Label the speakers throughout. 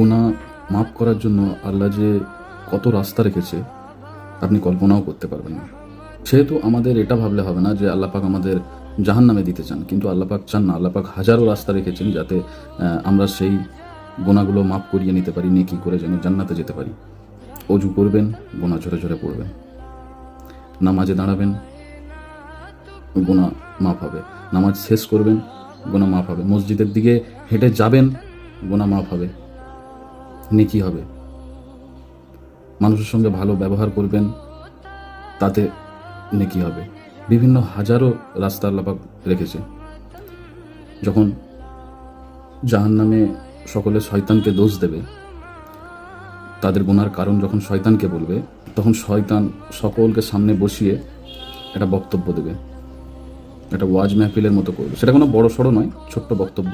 Speaker 1: গুনাহ মাফ করার জন্য আল্লাহ যে কত রাস্তা রেখেছে আপনি কল্পনাও করতে পারবেন না। সেহেতু আমাদের এটা ভাবলে হবে না যে আল্লাহ পাক আমাদের জাহান্নামে দিতে চান, কিন্তু আল্লাহ পাক চান না। আল্লাহ পাক হাজারো রাস্তা রেখেছেন যাতে আমরা সেই গুনাহগুলো মাফ করিয়ে নিতে পারি, নেকি করে যেন জান্নাতে যেতে পারি। অজু করবেন, গুনাহ ঝরে ঝরে পড়বেন। নামাজে দাঁড়াবেন, গুনাহ মাফ হবে। নামাজ শেষ করবেন, গুনাহ মাফ হবে। মসজিদের দিকে হেঁটে যাবেন, গুনাহ মাফ হবে, নেকি হবে। মানুষের সঙ্গে ভালো ব্যবহার করবেন, তাতে নেকি হবে। বিভিন্ন হাজারো রাস্তা আল্লাহ পাক রেখেছে। যখন জাহান্নামে সকলে শয়তানকে দোষ দেবে, তাদের গুনার কারণ যখন শয়তানকে বলবে, তখন শয়তান সকলকে সামনে বসিয়ে একটা বক্তব্য দেবে, একটা ওয়াজ মাহফিলের মতো করবে। সেটা কোনো বড় সড়ো নয়, ছোট্ট বক্তব্য,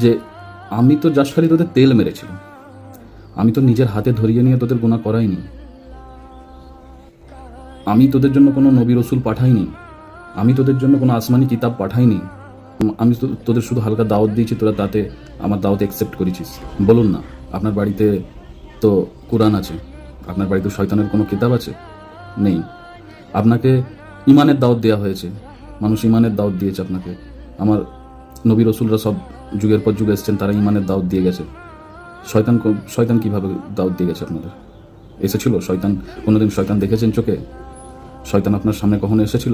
Speaker 1: যে আমি তো জাস্ট খালি তোদের তেল মেরেছিলাম, আমি তো নিজের হাতে ধরিয়ে নিয়ে তোদের গুনাহ করাইনি, আমি তোদের জন্য কোনো নবী রসুল পাঠাইনি, আমি তোদের জন্য কোনো আসমানি কিতাব পাঠাইনি, আমি তোদের শুধু হালকা দাওয়াত দিয়েছি, তোরা তাতে আমার দাওয়াত অ্যাকসেপ্ট করেছিস। বলুন না, আপনার বাড়িতে তো কোরআন আছে, আপনার বাড়িতে শয়তানের কোনো কিতাব আছে? নেই। আপনাকে ইমানের দাওয়াত দেওয়া হয়েছে, মানুষ ইমানের দাওয়াত দিয়েছে আপনাকে। আমার নবী রসুলরা সব যুগের পর যুগ এসেছেন, তারা ইমানের দাওয়াত দিয়ে গেছে। শয়তান কিভাবে দাওয়াত দিয়ে গেছে আপনাদের? এসেছিল শয়তান? কোনোদিন শয়তান দেখেছেন চোখে? শয়তান আপনার সামনে কখনো এসেছিল?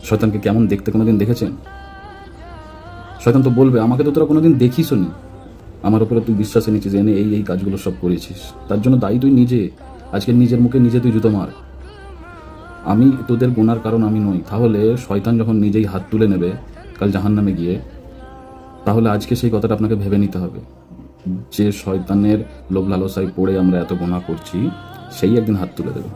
Speaker 1: শয়তানকে কেমন দেখতে কোনোদিন দেখেছেন? শয়তান তো বলবে, আমাকে তো তোরা কোনোদিন দেখিসও নি, আমার উপরে তুই বিশ্বাসে নিচ্ছিস, এনে এই কাজগুলো সব করেছিস, তার জন্য দায়ী তুই নিজে। আজকে নিজের মুখে নিজে তুই জুতো মার। আমি তোদের গুনার কারণ আমি নই। তাহলে শয়তান যখন নিজেই হাত তুলে নেবে কাল জাহান্নামে গিয়ে, তাহলে আজকে সেই কথাটা আপনাকে ভেবে নিতে হবে যে শয়তানের লোভ লালসায় পড়ে আমরা এত গুনাহ করছি, সেই একদিন হাত তুলে দেবে।